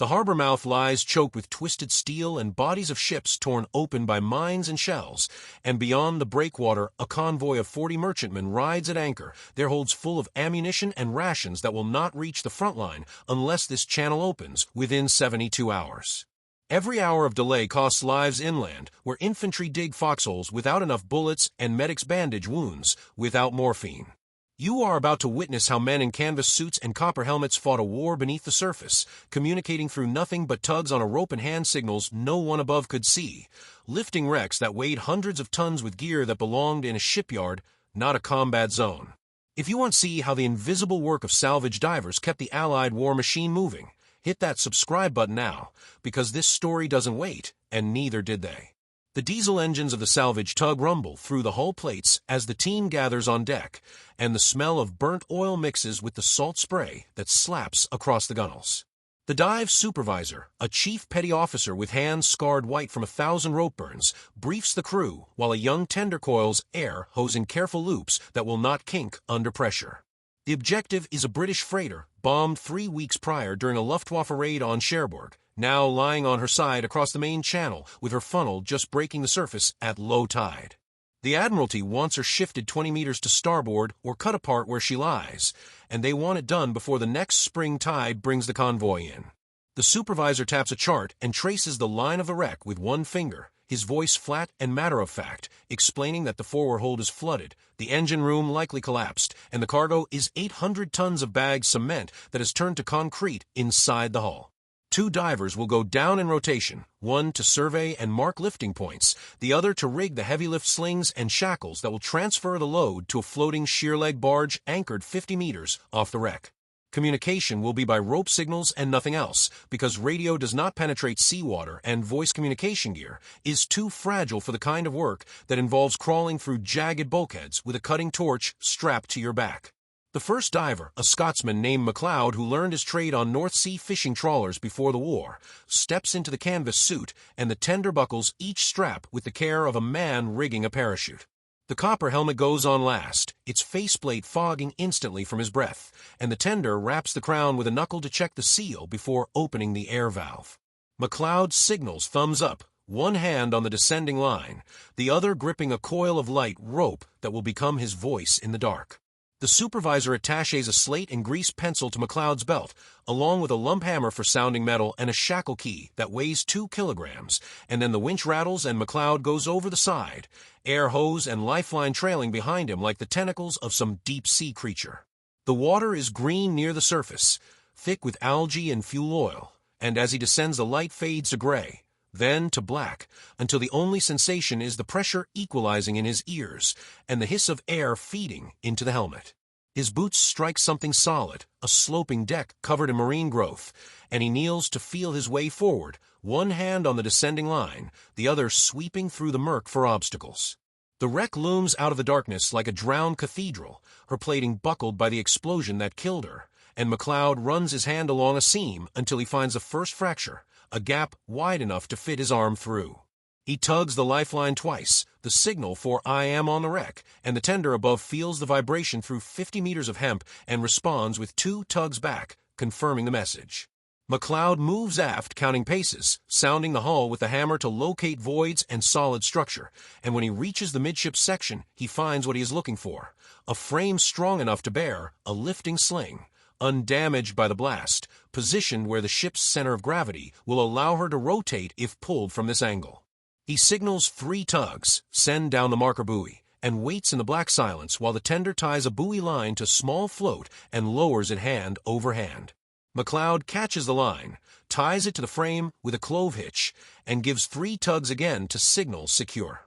The harbor mouth lies choked with twisted steel and bodies of ships torn open by mines and shells, and beyond the breakwater a convoy of 40 merchantmen rides at anchor, their holds full of ammunition and rations that will not reach the front line unless this channel opens within 72 hours. Every hour of delay costs lives inland, where infantry dig foxholes without enough bullets and medics bandage wounds without morphine. You are about to witness how men in canvas suits and copper helmets fought a war beneath the surface, communicating through nothing but tugs on a rope and hand signals no one above could see, lifting wrecks that weighed hundreds of tons with gear that belonged in a shipyard, not a combat zone. If you want to see how the invisible work of salvage divers kept the Allied war machine moving, hit that subscribe button now, because this story doesn't wait, and neither did they. The diesel engines of the Salvage tug rumble through the hull plates as the team gathers on deck, and the smell of burnt oil mixes with the salt spray that slaps across the gunnels. The dive supervisor, a chief petty officer with hands scarred white from 1,000 rope burns, briefs the crew while a young tender coils air hose in careful loops that will not kink under pressure. The objective is a British freighter bombed 3 weeks prior during a Luftwaffe raid on Cherbourg, now lying on her side across the main channel with her funnel just breaking the surface at low tide. The Admiralty wants her shifted 20 meters to starboard or cut apart where she lies, and they want it done before the next spring tide brings the convoy in. The supervisor taps a chart and traces the line of the wreck with one finger, his voice flat and matter-of-fact, explaining that the forward hold is flooded, the engine room likely collapsed, and the cargo is 800 tons of bagged cement that has turned to concrete inside the hull. 2 divers will go down in rotation, one to survey and mark lifting points, the other to rig the heavy lift slings and shackles that will transfer the load to a floating sheer leg barge anchored 50 meters off the wreck. Communication will be by rope signals and nothing else, because radio does not penetrate seawater and voice communication gear is too fragile for the kind of work that involves crawling through jagged bulkheads with a cutting torch strapped to your back. The first diver, a Scotsman named MacLeod who learned his trade on North Sea fishing trawlers before the war, steps into the canvas suit and the tender buckles each strap with the care of a man rigging a parachute. The copper helmet goes on last, its faceplate fogging instantly from his breath, and the tender wraps the crown with a knuckle to check the seal before opening the air valve. MacLeod signals thumbs up, one hand on the descending line, the other gripping a coil of light rope that will become his voice in the dark. The supervisor attaches a slate and grease pencil to MacLeod's belt, along with a lump hammer for sounding metal and a shackle key that weighs 2 kilograms, and then the winch rattles and MacLeod goes over the side, air hose and lifeline trailing behind him like the tentacles of some deep-sea creature. The water is green near the surface, thick with algae and fuel oil, and as he descends the light fades to gray, then to black, until the only sensation is the pressure equalizing in his ears and the hiss of air feeding into the helmet. His boots strike something solid, a sloping deck covered in marine growth, and he kneels to feel his way forward, one hand on the descending line, the other sweeping through the murk for obstacles. The wreck looms out of the darkness like a drowned cathedral, her plating buckled by the explosion that killed her, and MacLeod runs his hand along a seam until he finds the first fracture, a gap wide enough to fit his arm through. He tugs the lifeline twice, the signal for "I am on the wreck," and the tender above feels the vibration through 50 meters of hemp and responds with 2 tugs back, confirming the message. MacLeod moves aft, counting paces, sounding the hull with the hammer to locate voids and solid structure, and when he reaches the midship section, he finds what he is looking for, a frame strong enough to bear a lifting sling, undamaged by the blast, positioned where the ship's center of gravity will allow her to rotate if pulled from this angle. He signals 3 tugs, send down the marker buoy, and waits in the black silence while the tender ties a buoy line to small float and lowers it hand over hand. MacLeod catches the line, ties it to the frame with a clove hitch, and gives 3 tugs again to signal secure.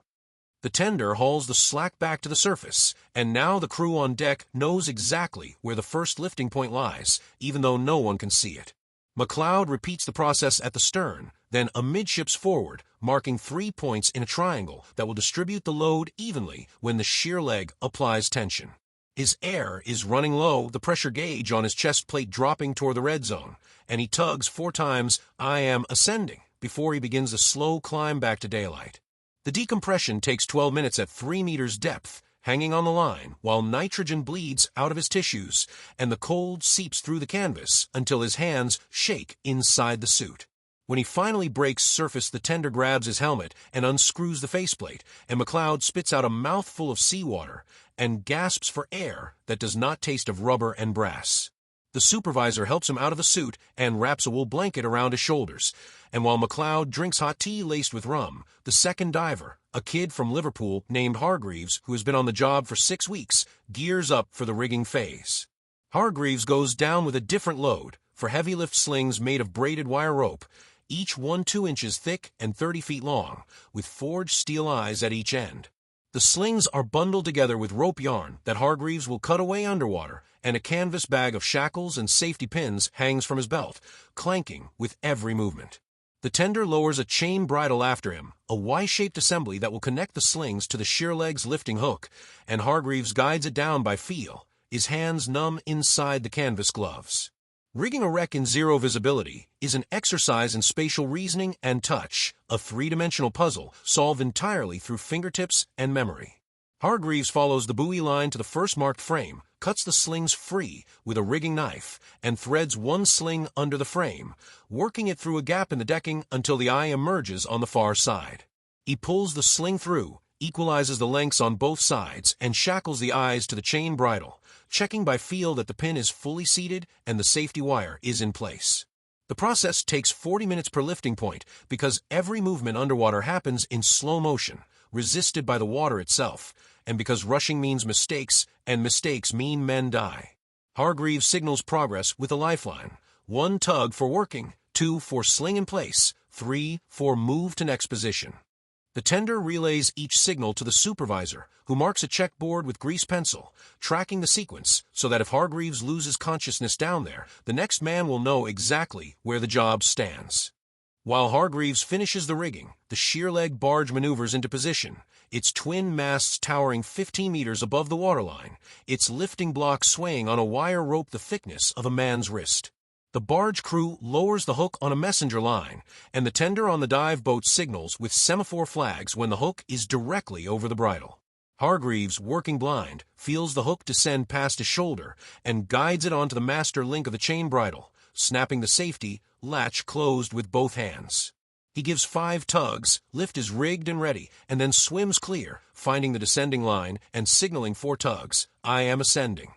The tender hauls the slack back to the surface, and now the crew on deck knows exactly where the first lifting point lies, even though no one can see it. MacLeod repeats the process at the stern, then amidships forward, marking 3 points in a triangle that will distribute the load evenly when the sheer leg applies tension. His air is running low, the pressure gauge on his chest plate dropping toward the red zone, and he tugs 4 times, "I am ascending," before he begins a slow climb back to daylight. The decompression takes 12 minutes at 3 meters depth, hanging on the line, while nitrogen bleeds out of his tissues, and the cold seeps through the canvas until his hands shake inside the suit. When he finally breaks surface, the tender grabs his helmet and unscrews the faceplate, and McLeod spits out a mouthful of seawater and gasps for air that does not taste of rubber and brass. The supervisor helps him out of the suit and wraps a wool blanket around his shoulders, and while McLeod drinks hot tea laced with rum, the second diver, a kid from Liverpool named Hargreaves who has been on the job for 6 weeks, gears up for the rigging phase. Hargreaves goes down with a different load, for heavy lift slings made of braided wire rope, each 1-2 inches thick and 30 feet long, with forged steel eyes at each end. The slings are bundled together with rope yarn that Hargreaves will cut away underwater, and a canvas bag of shackles and safety pins hangs from his belt, clanking with every movement. The tender lowers a chain bridle after him, a Y-shaped assembly that will connect the slings to the sheer leg's lifting hook, and Hargreaves guides it down by feel, his hands numb inside the canvas gloves. Rigging a wreck in zero visibility is an exercise in spatial reasoning and touch, a three-dimensional puzzle solved entirely through fingertips and memory. Hargreaves follows the buoy line to the first marked frame, cuts the slings free with a rigging knife, and threads one sling under the frame, working it through a gap in the decking until the eye emerges on the far side. He pulls the sling through, equalizes the lengths on both sides, and shackles the eyes to the chain bridle, checking by feel that the pin is fully seated and the safety wire is in place. The process takes 40 minutes per lifting point because every movement underwater happens in slow motion, resisted by the water itself, and because rushing means mistakes, and mistakes mean men die. Hargreaves signals progress with a lifeline: 1 tug for working, 2 for sling in place, 3 for move to next position. The tender relays each signal to the supervisor, who marks a checkboard with grease pencil, tracking the sequence so that if Hargreaves loses consciousness down there, the next man will know exactly where the job stands. While Hargreaves finishes the rigging, the sheer leg barge maneuvers into position, its twin masts towering 15 meters above the waterline, its lifting block swaying on a wire rope the thickness of a man's wrist. The barge crew lowers the hook on a messenger line, and the tender on the dive boat signals with semaphore flags when the hook is directly over the bridle. Hargreaves, working blind, feels the hook descend past his shoulder and guides it onto the master link of the chain bridle, snapping the safety latch closed with both hands. He gives 5 tugs, lift is rigged and ready, and then swims clear, finding the descending line and signaling 4 tugs, "I am ascending."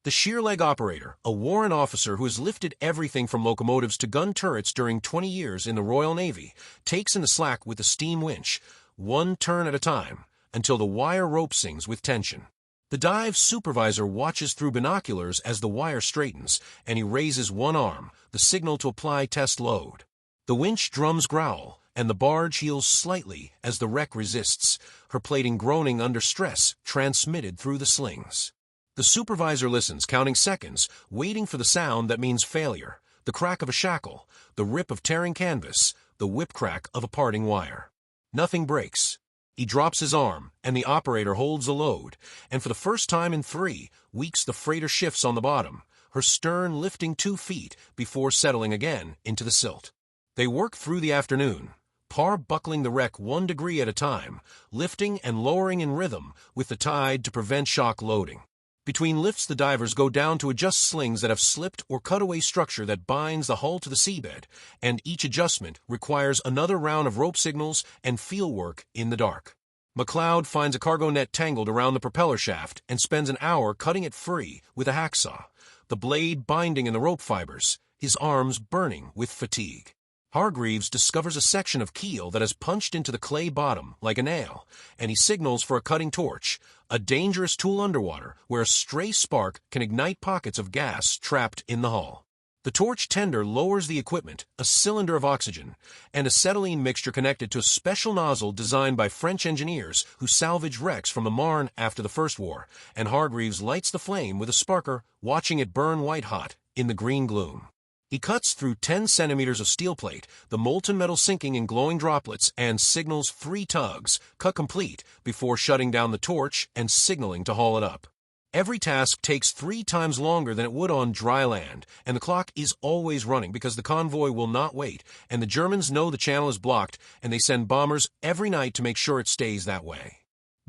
The sheer leg operator, a warrant officer who has lifted everything from locomotives to gun turrets during 20 years in the Royal Navy, takes in the slack with the steam winch, 1 turn at a time, until the wire rope sings with tension. The dive supervisor watches through binoculars as the wire straightens, and he raises 1 arm, the signal to apply test load. The winch drums growl, and the barge heels slightly as the wreck resists, her plating groaning under stress transmitted through the slings. The supervisor listens, counting seconds, waiting for the sound that means failure, the crack of a shackle, the rip of tearing canvas, the whip crack of a parting wire. Nothing breaks. He drops his arm, and the operator holds the load, and for the first time in 3 weeks the freighter shifts on the bottom, her stern lifting 2 feet before settling again into the silt. They work through the afternoon, Parr buckling the wreck 1 degree at a time, lifting and lowering in rhythm with the tide to prevent shock loading. Between lifts, the divers go down to adjust slings that have slipped or cut away structure that binds the hull to the seabed, and each adjustment requires another round of rope signals and feel work in the dark. McLeod finds a cargo net tangled around the propeller shaft and spends an hour cutting it free with a hacksaw, the blade binding in the rope fibers, his arms burning with fatigue. Hargreaves discovers a section of keel that has punched into the clay bottom like a nail, and he signals for a cutting torch, a dangerous tool underwater where a stray spark can ignite pockets of gas trapped in the hull. The torch tender lowers the equipment, a cylinder of oxygen, and acetylene mixture connected to a special nozzle designed by French engineers who salvaged wrecks from the Marne after the First War, and Hargreaves lights the flame with a sparker, watching it burn white-hot in the green gloom. He cuts through 10 centimeters of steel plate, the molten metal sinking in glowing droplets, and signals 3 tugs, cut complete, before shutting down the torch and signaling to haul it up. Every task takes 3 times longer than it would on dry land, and the clock is always running because the convoy will not wait, and the Germans know the channel is blocked, and they send bombers every night to make sure it stays that way.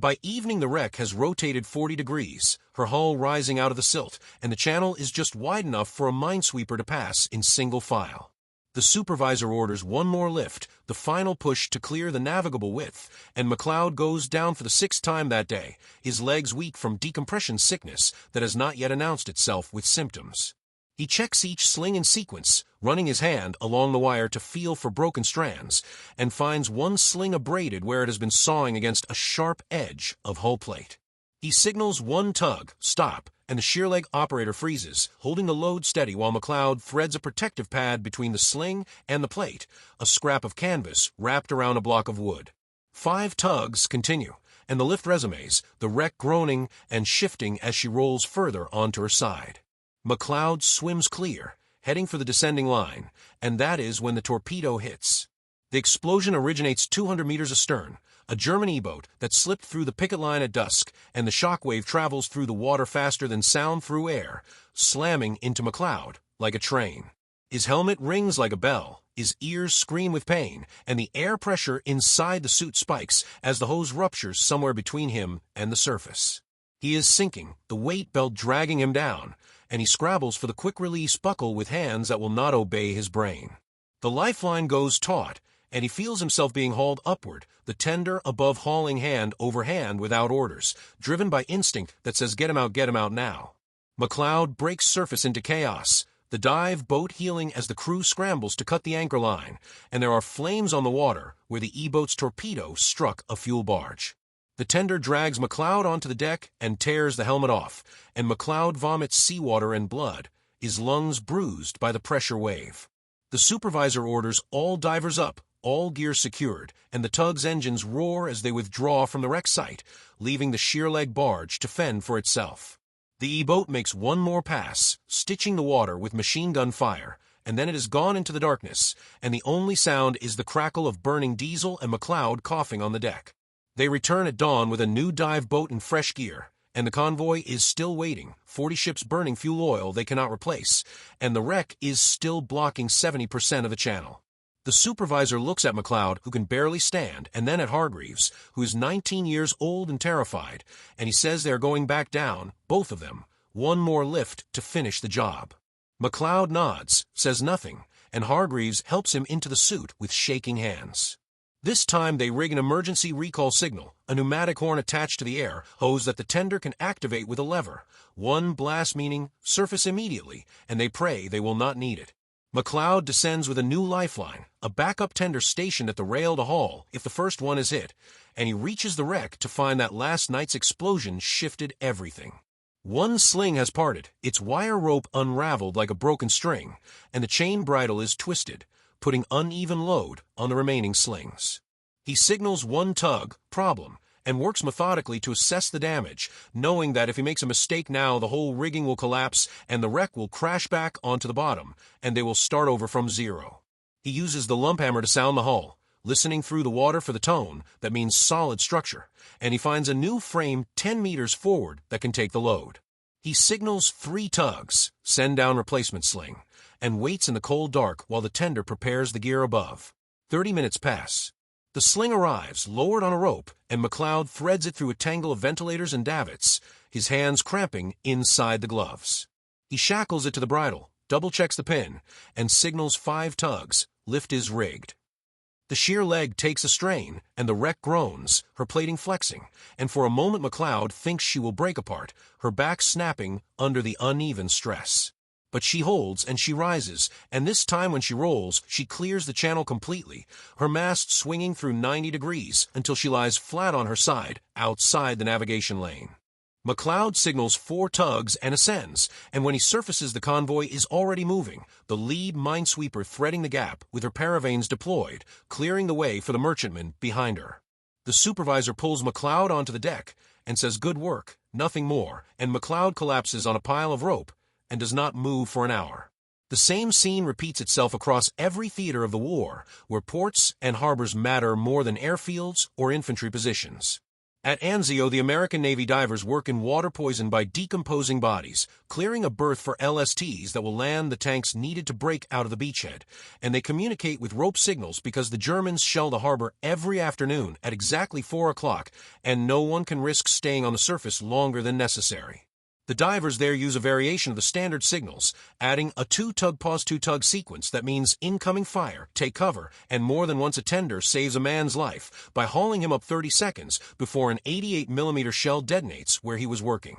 By evening the wreck has rotated 40 degrees, her hull rising out of the silt, and the channel is just wide enough for a minesweeper to pass in single file. The supervisor orders one more lift, the final push to clear the navigable width, and McLeod goes down for the 6th time that day, his legs weak from decompression sickness that has not yet announced itself with symptoms. He checks each sling in sequence, running his hand along the wire to feel for broken strands, and finds one sling abraded where it has been sawing against a sharp edge of hull plate. He signals one tug, stop, and the shear leg operator freezes, holding the load steady while McLeod threads a protective pad between the sling and the plate, a scrap of canvas wrapped around a block of wood. 5 tugs continue, and the lift resumes, the wreck groaning and shifting as she rolls further onto her side. McLeod swims clear, heading for the descending line, and that is when the torpedo hits. The explosion originates 200 meters astern, a German E-boat that slipped through the picket line at dusk, and the shockwave travels through the water faster than sound through air, slamming into McLeod like a train. His helmet rings like a bell, his ears scream with pain, and the air pressure inside the suit spikes as the hose ruptures somewhere between him and the surface. He is sinking, the weight belt dragging him down, and he scrabbles for the quick-release buckle with hands that will not obey his brain. The lifeline goes taut, and he feels himself being hauled upward, the tender, above-hauling hand over hand without orders, driven by instinct that says get him out now. McLeod breaks surface into chaos, the dive boat heeling as the crew scrambles to cut the anchor line, and there are flames on the water where the E-boat's torpedo struck a fuel barge. The tender drags McLeod onto the deck and tears the helmet off, and McLeod vomits seawater and blood, his lungs bruised by the pressure wave. The supervisor orders all divers up, all gear secured, and the tug's engines roar as they withdraw from the wreck site, leaving the sheer leg barge to fend for itself. The E-boat makes one more pass, stitching the water with machine gun fire, and then it is gone into the darkness, and the only sound is the crackle of burning diesel and McLeod coughing on the deck. They return at dawn with a new dive boat and fresh gear, and the convoy is still waiting, 40 ships burning fuel oil they cannot replace, and the wreck is still blocking 70% of the channel. The supervisor looks at McLeod, who can barely stand, and then at Hargreaves, who is 19 years old and terrified, and he says they are going back down, both of them, one more lift to finish the job. McLeod nods, says nothing, and Hargreaves helps him into the suit with shaking hands. This time they rig an emergency recall signal, a pneumatic horn attached to the air hose that the tender can activate with a lever. One blast meaning surface immediately, and they pray they will not need it. McLeod descends with a new lifeline, a backup tender stationed at the rail to haul if the first one is hit, and he reaches the wreck to find that last night's explosion shifted everything. One sling has parted, its wire rope unraveled like a broken string, and the chain bridle is twisted, putting uneven load on the remaining slings. He signals one tug, problem, and works methodically to assess the damage, knowing that if he makes a mistake now, the whole rigging will collapse and the wreck will crash back onto the bottom, and they will start over from zero. He uses the lump hammer to sound the hull, listening through the water for the tone that means solid structure, and he finds a new frame 10 meters forward that can take the load. He signals 3 tugs, send down replacement sling, and waits in the cold dark while the tender prepares the gear above. 30 minutes pass. The sling arrives, lowered on a rope, and McLeod threads it through a tangle of ventilators and davits, his hands cramping inside the gloves. He shackles it to the bridle, double-checks the pin, and signals 5 tugs, lift is rigged. The sheer leg takes a strain, and the wreck groans, her plating flexing, and for a moment McLeod thinks she will break apart, her back snapping under the uneven stress. But she holds and she rises, and this time when she rolls, she clears the channel completely, her mast swinging through 90 degrees until she lies flat on her side, outside the navigation lane. McLeod signals 4 tugs and ascends, and when he surfaces the convoy is already moving, the lead minesweeper threading the gap with her paravanes deployed, clearing the way for the merchantman behind her. The supervisor pulls McLeod onto the deck and says good work, nothing more, and McLeod collapses on a pile of rope and does not move for an hour. The same scene repeats itself across every theater of the war, where ports and harbors matter more than airfields or infantry positions. At Anzio, the American Navy divers work in water poison by decomposing bodies, clearing a berth for LSTs that will land the tanks needed to break out of the beachhead. And they communicate with rope signals because the Germans shell the harbor every afternoon at exactly 4 o'clock, and no one can risk staying on the surface longer than necessary. The divers there use a variation of the standard signals, adding a 2-tug pause 2-tug sequence that means incoming fire, take cover, and more than once a tender saves a man's life by hauling him up 30 seconds before an 88mm shell detonates where he was working.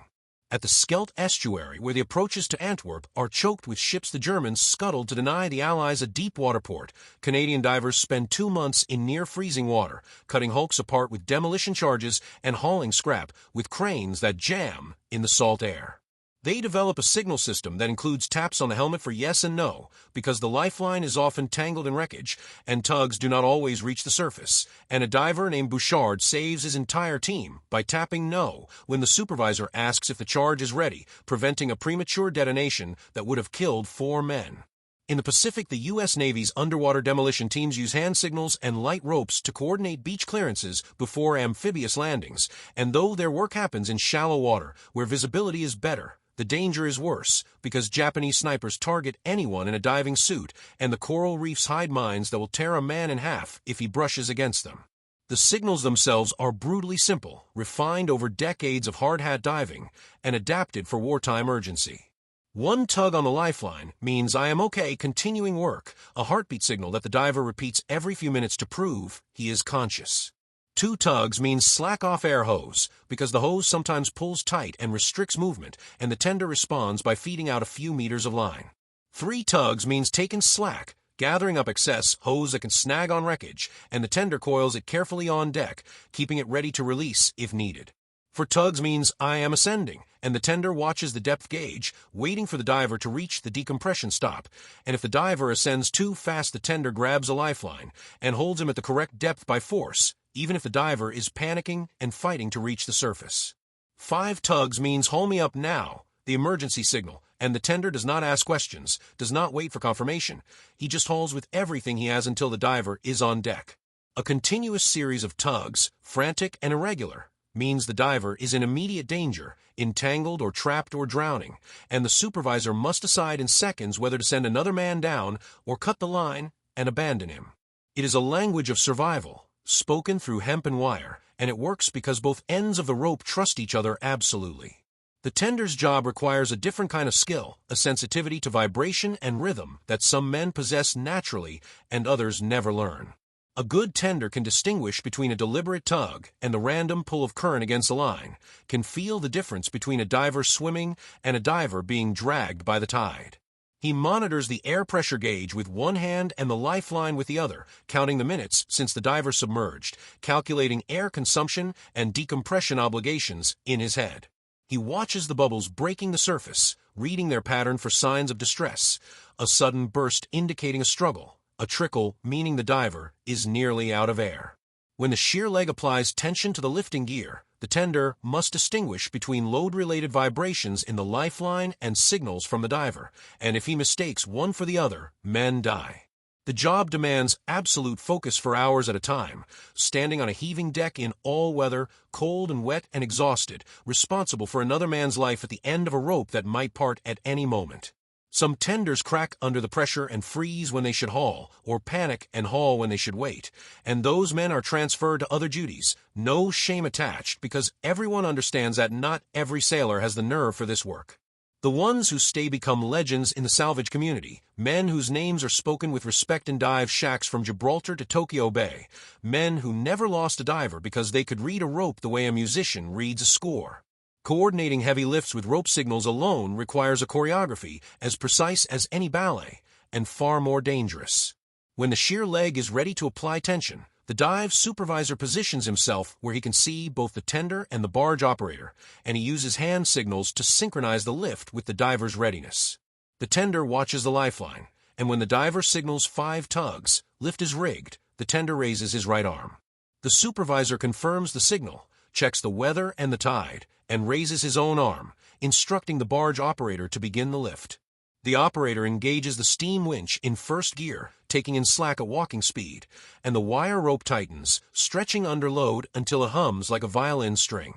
At the Scheldt estuary, where the approaches to Antwerp are choked with ships the Germans scuttled to deny the Allies a deep water port, Canadian divers spend 2 months in near-freezing water, cutting hulks apart with demolition charges and hauling scrap with cranes that jam in the salt air. They develop a signal system that includes taps on the helmet for yes and no, because the lifeline is often tangled in wreckage, and tugs do not always reach the surface, and a diver named Bouchard saves his entire team by tapping no when the supervisor asks if the charge is ready, preventing a premature detonation that would have killed 4 men. In the Pacific, the U.S. Navy's underwater demolition teams use hand signals and light ropes to coordinate beach clearances before amphibious landings, and though their work happens in shallow water, where visibility is better, the danger is worse, because Japanese snipers target anyone in a diving suit, and the coral reefs hide mines that will tear a man in half if he brushes against them. The signals themselves are brutally simple, refined over decades of hard-hat diving, and adapted for wartime urgency. 1 tug on the lifeline means I am okay continuing work, a heartbeat signal that the diver repeats every few minutes to prove he is conscious. 2 tugs means slack off air hose, because the hose sometimes pulls tight and restricts movement, and the tender responds by feeding out a few meters of line. 3 tugs means taking slack, gathering up excess hose that can snag on wreckage, and the tender coils it carefully on deck, keeping it ready to release if needed. 4 tugs means I am ascending, and the tender watches the depth gauge, waiting for the diver to reach the decompression stop, and if the diver ascends too fast, the tender grabs a lifeline and holds him at the correct depth by force, even if the diver is panicking and fighting to reach the surface. 5 tugs means haul me up now, the emergency signal, and the tender does not ask questions, does not wait for confirmation. He just hauls with everything he has until the diver is on deck. A continuous series of tugs, frantic and irregular, means the diver is in immediate danger, entangled or trapped or drowning, and the supervisor must decide in seconds whether to send another man down or cut the line and abandon him. It is a language of survival, spoken through hemp and wire, and it works because both ends of the rope trust each other absolutely. The tender's job requires a different kind of skill, a sensitivity to vibration and rhythm that some men possess naturally and others never learn. A good tender can distinguish between a deliberate tug and the random pull of current against the line, can feel the difference between a diver swimming and a diver being dragged by the tide. He monitors the air pressure gauge with one hand and the lifeline with the other, counting the minutes since the diver submerged, calculating air consumption and decompression obligations in his head. He watches the bubbles breaking the surface, reading their pattern for signs of distress, a sudden burst indicating a struggle, a trickle meaning the diver is nearly out of air. When the shear leg applies tension to the lifting gear, the tender must distinguish between load-related vibrations in the lifeline and signals from the diver, and if he mistakes one for the other, men die. The job demands absolute focus for hours at a time, standing on a heaving deck in all weather, cold and wet and exhausted, responsible for another man's life at the end of a rope that might part at any moment. Some tenders crack under the pressure and freeze when they should haul, or panic and haul when they should wait, and those men are transferred to other duties, no shame attached, because everyone understands that not every sailor has the nerve for this work. The ones who stay become legends in the salvage community, men whose names are spoken with respect in dive shacks from Gibraltar to Tokyo Bay, men who never lost a diver because they could read a rope the way a musician reads a score. Coordinating heavy lifts with rope signals alone requires a choreography as precise as any ballet, and far more dangerous. When the shear leg is ready to apply tension, the dive supervisor positions himself where he can see both the tender and the barge operator, and he uses hand signals to synchronize the lift with the diver's readiness. The tender watches the lifeline, and when the diver signals 5 tugs, lift is rigged, the tender raises his right arm. The supervisor confirms the signal, checks the weather and the tide, and raises his own arm, instructing the barge operator to begin the lift. The operator engages the steam winch in first gear, taking in slack at walking speed, and the wire rope tightens, stretching under load until it hums like a violin string.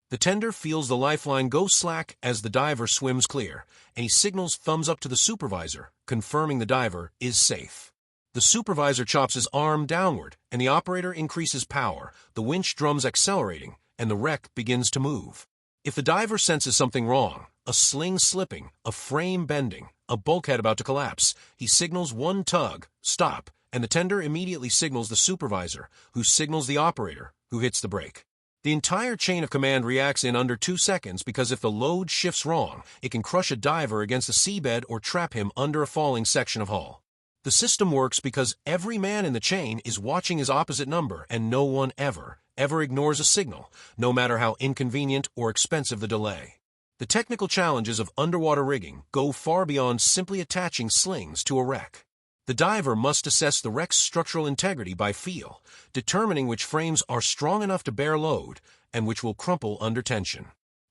The tender feels the lifeline go slack as the diver swims clear, and he signals thumbs up to the supervisor, confirming the diver is safe. The supervisor chops his arm downward, and the operator increases power, the winch drums accelerating, and the wreck begins to move. If the diver senses something wrong, a sling slipping, a frame bending, a bulkhead about to collapse, he signals one tug, stop, and the tender immediately signals the supervisor, who signals the operator, who hits the brake. The entire chain of command reacts in under 2 seconds because if the load shifts wrong, it can crush a diver against the seabed or trap him under a falling section of hull. The system works because every man in the chain is watching his opposite number and no one ever ignores a signal, no matter how inconvenient or expensive the delay. The technical challenges of underwater rigging go far beyond simply attaching slings to a wreck. The diver must assess the wreck's structural integrity by feel, determining which frames are strong enough to bear load and which will crumple under tension.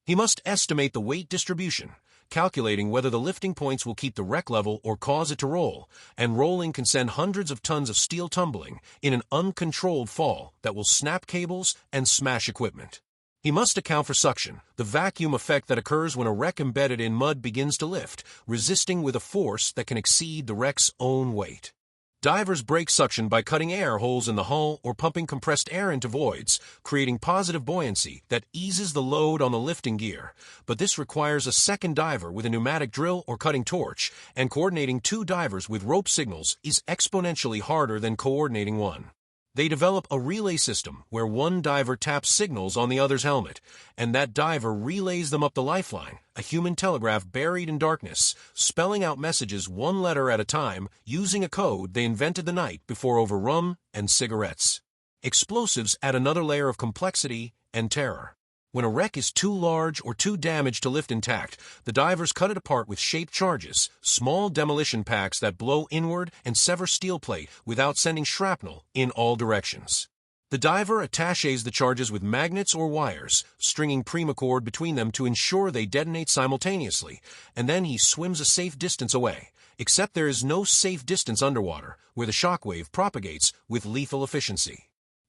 He must estimate the weight distribution, calculating whether the lifting points will keep the wreck level or cause it to roll, and rolling can send hundreds of tons of steel tumbling in an uncontrolled fall that will snap cables and smash equipment. He must account for suction, the vacuum effect that occurs when a wreck embedded in mud begins to lift, resisting with a force that can exceed the wreck's own weight. Divers break suction by cutting air holes in the hull or pumping compressed air into voids, creating positive buoyancy that eases the load on the lifting gear. But this requires a second diver with a pneumatic drill or cutting torch, and coordinating 2 divers with rope signals is exponentially harder than coordinating one. They develop a relay system where one diver taps signals on the other's helmet, and that diver relays them up the lifeline, a human telegraph buried in darkness, spelling out messages one letter at a time using a code they invented the night before over rum and cigarettes. Explosives add another layer of complexity and terror. When a wreck is too large or too damaged to lift intact, the divers cut it apart with shaped charges, small demolition packs that blow inward and sever steel plate without sending shrapnel in all directions. The diver attaches the charges with magnets or wires, stringing primacord between them to ensure they detonate simultaneously, and then he swims a safe distance away, except there is no safe distance underwater, where the shockwave propagates with lethal efficiency.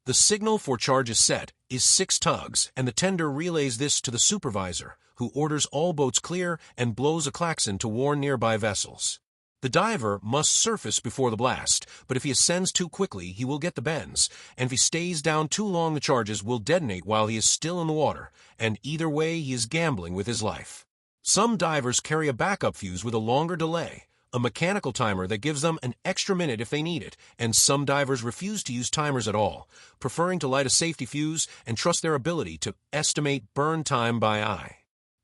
The signal for charges set is 6 tugs, and the tender relays this to the supervisor, who orders all boats clear and blows a klaxon to warn nearby vessels. The diver must surface before the blast, but if he ascends too quickly, he will get the bends, and if he stays down too long, the charges will detonate while he is still in the water, and either way he is gambling with his life. Some divers carry a backup fuse with a longer delay, a mechanical timer that gives them an extra minute if they need it, and some divers refuse to use timers at all, preferring to light a safety fuse and trust their ability to estimate burn time by eye.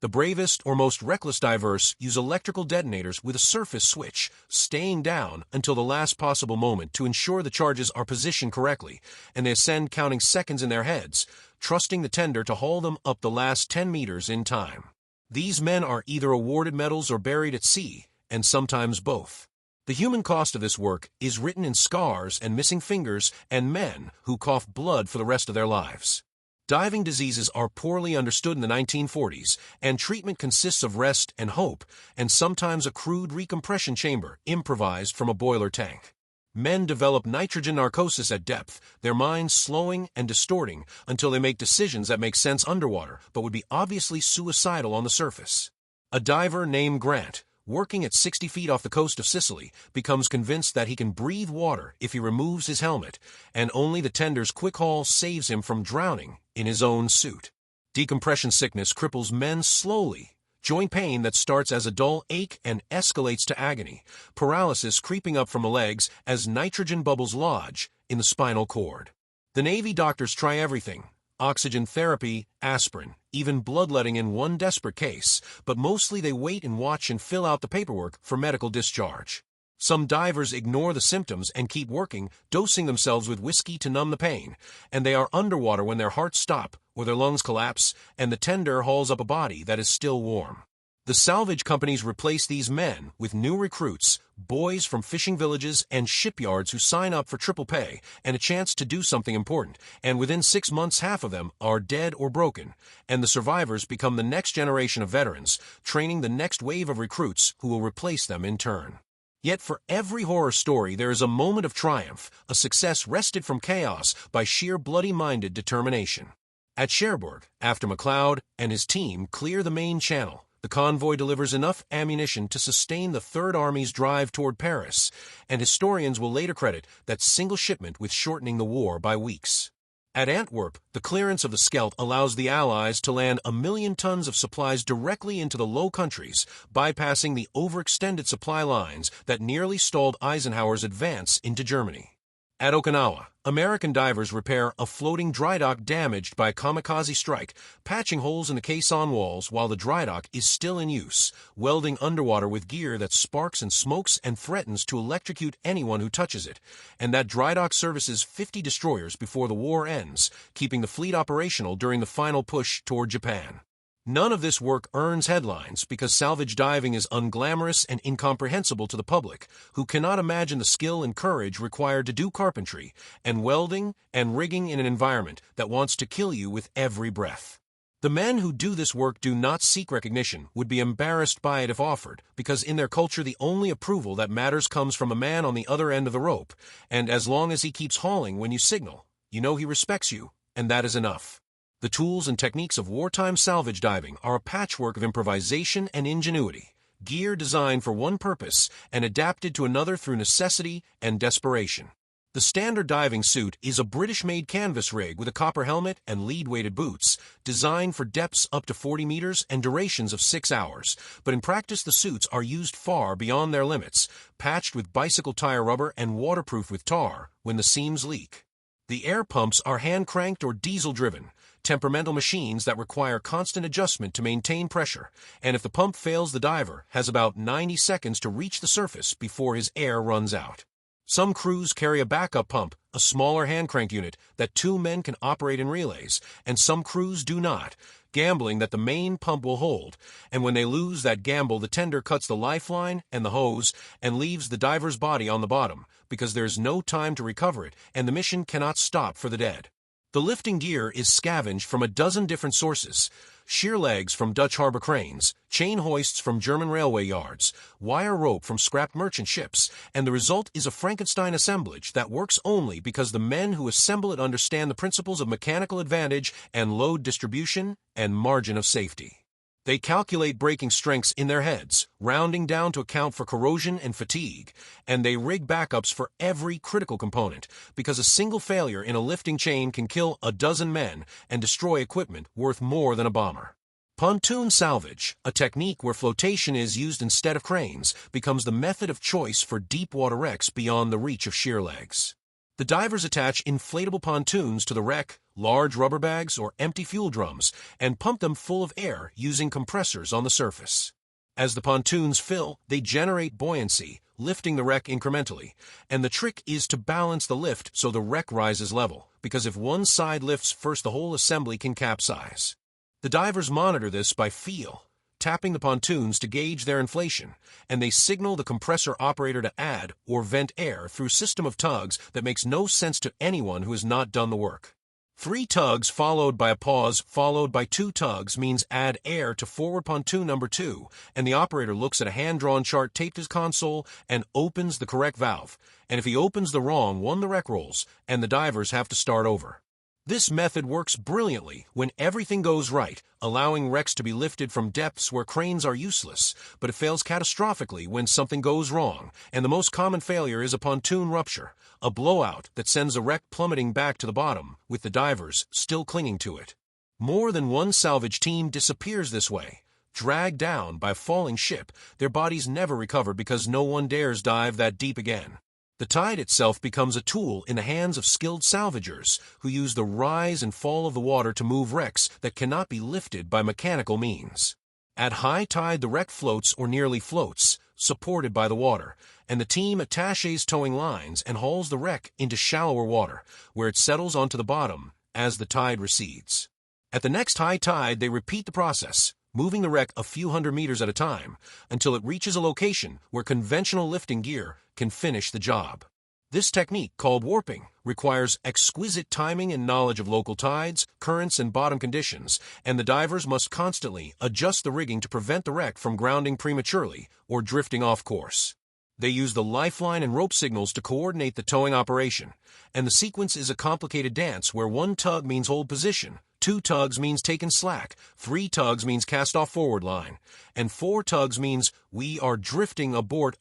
The bravest or most reckless divers use electrical detonators with a surface switch, staying down until the last possible moment to ensure the charges are positioned correctly, and they ascend counting seconds in their heads, trusting the tender to haul them up the last 10 meters in time. These men are either awarded medals or buried at sea, and sometimes both. The human cost of this work is written in scars and missing fingers and men who cough blood for the rest of their lives. Diving diseases are poorly understood in the 1940s, and treatment consists of rest and hope, and sometimes a crude recompression chamber improvised from a boiler tank. Men develop nitrogen narcosis at depth, their minds slowing and distorting until they make decisions that make sense underwater but would be obviously suicidal on the surface. A diver named Grant, working at 60 feet off the coast of Sicily, becomes convinced that he can breathe water if he removes his helmet, and only the tender's quick haul saves him from drowning in his own suit. Decompression sickness cripples men slowly, joint pain that starts as a dull ache and escalates to agony, paralysis creeping up from the legs as nitrogen bubbles lodge in the spinal cord. The Navy doctors try everything: oxygen therapy, aspirin, even bloodletting in one desperate case, but mostly they wait and watch and fill out the paperwork for medical discharge. Some divers ignore the symptoms and keep working, dosing themselves with whiskey to numb the pain, and they are underwater when their hearts stop or their lungs collapse, and the tender hauls up a body that is still warm. The salvage companies replace these men with new recruits, boys from fishing villages and shipyards who sign up for triple pay and a chance to do something important, and within 6 months half of them are dead or broken, and the survivors become the next generation of veterans, training the next wave of recruits who will replace them in turn. Yet for every horror story there is a moment of triumph, a success wrested from chaos by sheer bloody-minded determination. At Cherbourg, after MacLeod and his team clear the main channel, the convoy delivers enough ammunition to sustain the Third Army's drive toward Paris, and historians will later credit that single shipment with shortening the war by weeks. At Antwerp, the clearance of the Scheldt allows the Allies to land 1 million tons of supplies directly into the Low Countries, bypassing the overextended supply lines that nearly stalled Eisenhower's advance into Germany. At Okinawa, American divers repair a floating dry dock damaged by a kamikaze strike, patching holes in the caisson walls while the dry dock is still in use, welding underwater with gear that sparks and smokes and threatens to electrocute anyone who touches it, and that dry dock services 50 destroyers before the war ends, keeping the fleet operational during the final push toward Japan. None of this work earns headlines because salvage diving is unglamorous and incomprehensible to the public, who cannot imagine the skill and courage required to do carpentry and welding and rigging in an environment that wants to kill you with every breath. The men who do this work do not seek recognition, would be embarrassed by it if offered, because in their culture the only approval that matters comes from a man on the other end of the rope, and as long as he keeps hauling when you signal, you know he respects you, and that is enough. The tools and techniques of wartime salvage diving are a patchwork of improvisation and ingenuity, gear designed for one purpose and adapted to another through necessity and desperation. The standard diving suit is a British-made canvas rig with a copper helmet and lead-weighted boots, designed for depths up to 40 meters and durations of 6 hours, but in practice the suits are used far beyond their limits, patched with bicycle tire rubber and waterproof with tar when the seams leak. The air pumps are hand-cranked or diesel-driven, temperamental machines that require constant adjustment to maintain pressure, and if the pump fails, the diver has about 90 seconds to reach the surface before his air runs out. Some crews carry a backup pump, a smaller hand-crank unit that 2 men can operate in relays, and some crews do not, gambling that the main pump will hold, and when they lose that gamble, the tender cuts the lifeline and the hose and leaves the diver's body on the bottom, because there is no time to recover it, and the mission cannot stop for the dead. The lifting gear is scavenged from a dozen different sources: shear legs from Dutch harbor cranes, chain hoists from German railway yards, wire rope from scrapped merchant ships, and the result is a Frankenstein assemblage that works only because the men who assemble it understand the principles of mechanical advantage and load distribution and margin of safety. They calculate braking strengths in their heads, rounding down to account for corrosion and fatigue, and they rig backups for every critical component, because a single failure in a lifting chain can kill a dozen men and destroy equipment worth more than a bomber. Pontoon salvage, a technique where flotation is used instead of cranes, becomes the method of choice for deep water wrecks beyond the reach of shear legs. The divers attach inflatable pontoons to the wreck, large rubber bags or empty fuel drums, and pump them full of air using compressors on the surface. As the pontoons fill, they generate buoyancy, lifting the wreck incrementally, and the trick is to balance the lift so the wreck rises level, because if one side lifts first, the whole assembly can capsize. The divers monitor this by feel, tapping the pontoons to gauge their inflation, and they signal the compressor operator to add or vent air through a system of tugs that makes no sense to anyone who has not done the work. 3 tugs followed by a pause followed by 2 tugs means add air to forward pontoon number 2, and the operator looks at a hand-drawn chart taped to his console and opens the correct valve, and if he opens the wrong one, the wreck rolls, and the divers have to start over. This method works brilliantly when everything goes right, allowing wrecks to be lifted from depths where cranes are useless, but it fails catastrophically when something goes wrong, and the most common failure is a pontoon rupture, a blowout that sends the wreck plummeting back to the bottom, with the divers still clinging to it. More than one salvage team disappears this way. Dragged down by a falling ship, their bodies never recover because no one dares dive that deep again. The tide itself becomes a tool in the hands of skilled salvagers who use the rise and fall of the water to move wrecks that cannot be lifted by mechanical means. At high tide, the wreck floats or nearly floats, supported by the water, and the team attaches towing lines and hauls the wreck into shallower water, where it settles onto the bottom as the tide recedes. At the next high tide, they repeat the process, moving the wreck a few hundred meters at a time until it reaches a location where conventional lifting gear can finish the job. This technique, called warping, requires exquisite timing and knowledge of local tides, currents, and bottom conditions, and the divers must constantly adjust the rigging to prevent the wreck from grounding prematurely or drifting off course. They use the lifeline and rope signals to coordinate the towing operation, and the sequence is a complicated dance where 1 tug means hold position, 2 tugs means taking slack, 3 tugs means cast off forward line, and 4 tugs means we are drifting abort.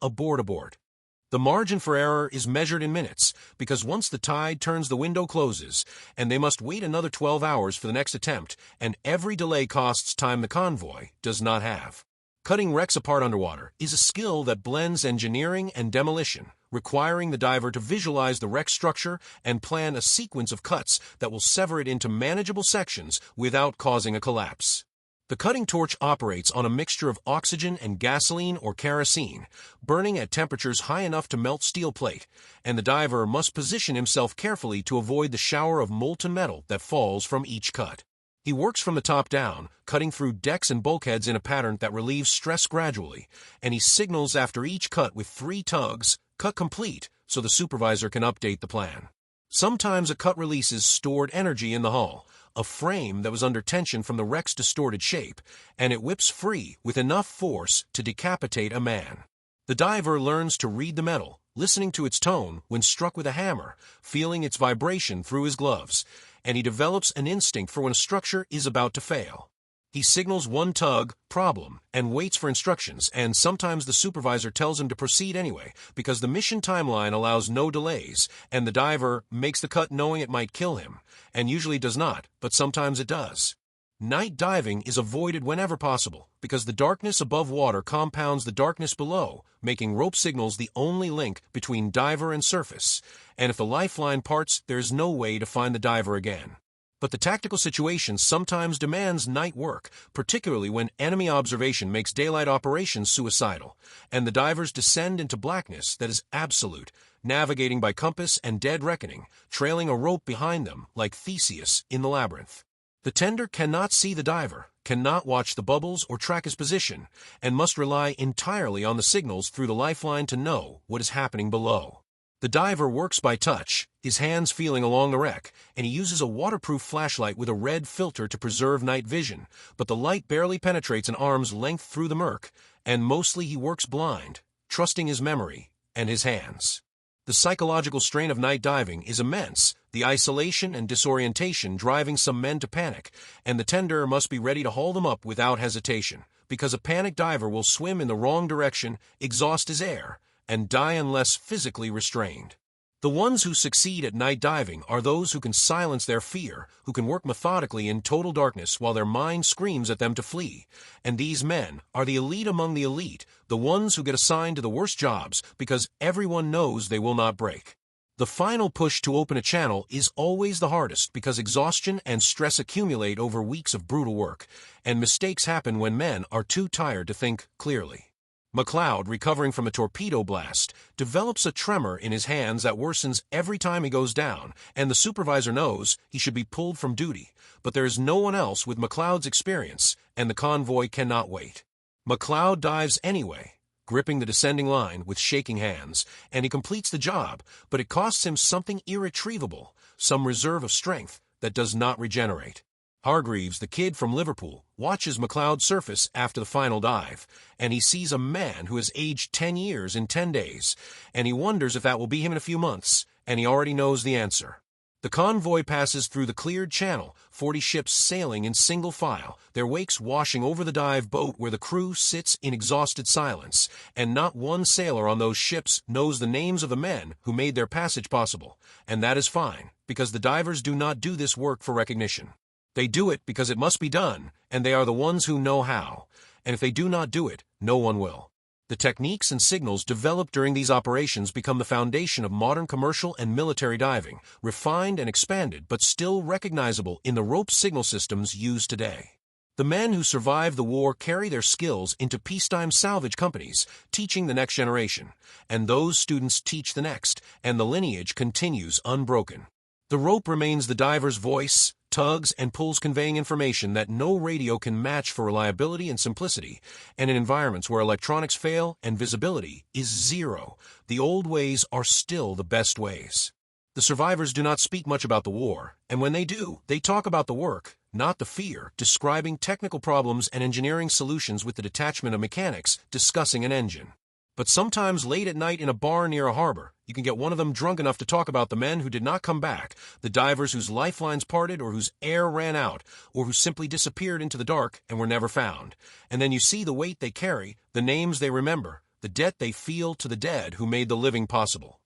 The margin for error is measured in minutes, because once the tide turns the window closes, and they must wait another 12 hours for the next attempt, and every delay costs time the convoy does not have. Cutting wrecks apart underwater is a skill that blends engineering and demolition, requiring the diver to visualize the wreck structure and plan a sequence of cuts that will sever it into manageable sections without causing a collapse. The cutting torch operates on a mixture of oxygen and gasoline or kerosene, burning at temperatures high enough to melt steel plate, and the diver must position himself carefully to avoid the shower of molten metal that falls from each cut. He works from the top down, cutting through decks and bulkheads in a pattern that relieves stress gradually, and he signals after each cut with 3 tugs, cut complete, so the supervisor can update the plan. Sometimes a cut releases stored energy in the hull, a frame that was under tension from the wreck's distorted shape, and it whips free with enough force to decapitate a man. The diver learns to read the metal, listening to its tone when struck with a hammer, feeling its vibration through his gloves, and he develops an instinct for when a structure is about to fail. He signals 1 tug, problem, and waits for instructions, and sometimes the supervisor tells him to proceed anyway, because the mission timeline allows no delays, and the diver makes the cut knowing it might kill him, and usually does not, but sometimes it does. Night diving is avoided whenever possible, because the darkness above water compounds the darkness below, making rope signals the only link between diver and surface, and if the lifeline parts, there is no way to find the diver again. But the tactical situation sometimes demands night work, particularly when enemy observation makes daylight operations suicidal, and the divers descend into blackness that is absolute, navigating by compass and dead reckoning, trailing a rope behind them like Theseus in the labyrinth. The tender cannot see the diver, cannot watch the bubbles or track his position, and must rely entirely on the signals through the lifeline to know what is happening below. The diver works by touch, his hands feeling along the wreck, and he uses a waterproof flashlight with a red filter to preserve night vision, but the light barely penetrates an arm's length through the murk, and mostly he works blind, trusting his memory and his hands. The psychological strain of night diving is immense, the isolation and disorientation driving some men to panic, and the tender must be ready to haul them up without hesitation, because a panicked diver will swim in the wrong direction, exhaust his air, and die unless physically restrained. The ones who succeed at night diving are those who can silence their fear, who can work methodically in total darkness while their mind screams at them to flee. And these men are the elite among the elite, the ones who get assigned to the worst jobs because everyone knows they will not break. The final push to open a channel is always the hardest because exhaustion and stress accumulate over weeks of brutal work, and mistakes happen when men are too tired to think clearly. McLeod, recovering from a torpedo blast, develops a tremor in his hands that worsens every time he goes down, and the supervisor knows he should be pulled from duty, but there is no one else with McLeod's experience, and the convoy cannot wait. McLeod dives anyway, gripping the descending line with shaking hands, and he completes the job, but it costs him something irretrievable, some reserve of strength that does not regenerate. Hargreaves, the kid from Liverpool, watches McLeod surface after the final dive, and he sees a man who has aged 10 years in 10 days, and he wonders if that will be him in a few months, and he already knows the answer. The convoy passes through the cleared channel, 40 ships sailing in single file, their wakes washing over the dive boat where the crew sits in exhausted silence, and not one sailor on those ships knows the names of the men who made their passage possible, and that is fine, because the divers do not do this work for recognition. They do it because it must be done, and they are the ones who know how, and if they do not do it, no one will. The techniques and signals developed during these operations become the foundation of modern commercial and military diving, refined and expanded but still recognizable in the rope signal systems used today. The men who survive the war carry their skills into peacetime salvage companies, teaching the next generation, and those students teach the next, and the lineage continues unbroken. The rope remains the diver's voice, tugs, and pulls conveying information that no radio can match for reliability and simplicity, and in environments where electronics fail and visibility is zero, the old ways are still the best ways. The survivors do not speak much about the war, and when they do, they talk about the work, not the fear, describing technical problems and engineering solutions with the detachment of mechanics discussing an engine. But sometimes late at night in a bar near a harbor, you can get one of them drunk enough to talk about the men who did not come back, the divers whose lifelines parted or whose air ran out, or who simply disappeared into the dark and were never found. And then you see the weight they carry, the names they remember, the debt they feel to the dead who made the living possible.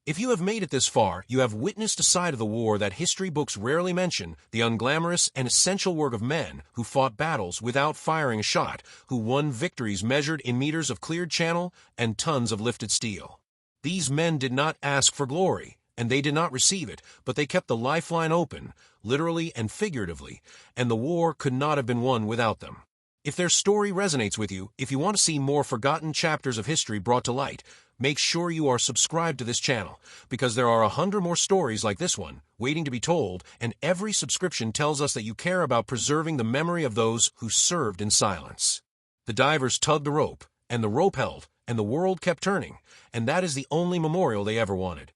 If you have made it this far, you have witnessed a side of the war that history books rarely mention, the unglamorous and essential work of men who fought battles without firing a shot, who won victories measured in meters of cleared channel and tons of lifted steel. These men did not ask for glory, and they did not receive it, but they kept the lifeline open, literally and figuratively, and the war could not have been won without them. If their story resonates with you, if you want to see more forgotten chapters of history brought to light, make sure you are subscribed to this channel, because there are 100 more stories like this one, waiting to be told, and every subscription tells us that you care about preserving the memory of those who served in silence. The divers tugged the rope, and the rope held, and the world kept turning, and that is the only memorial they ever wanted.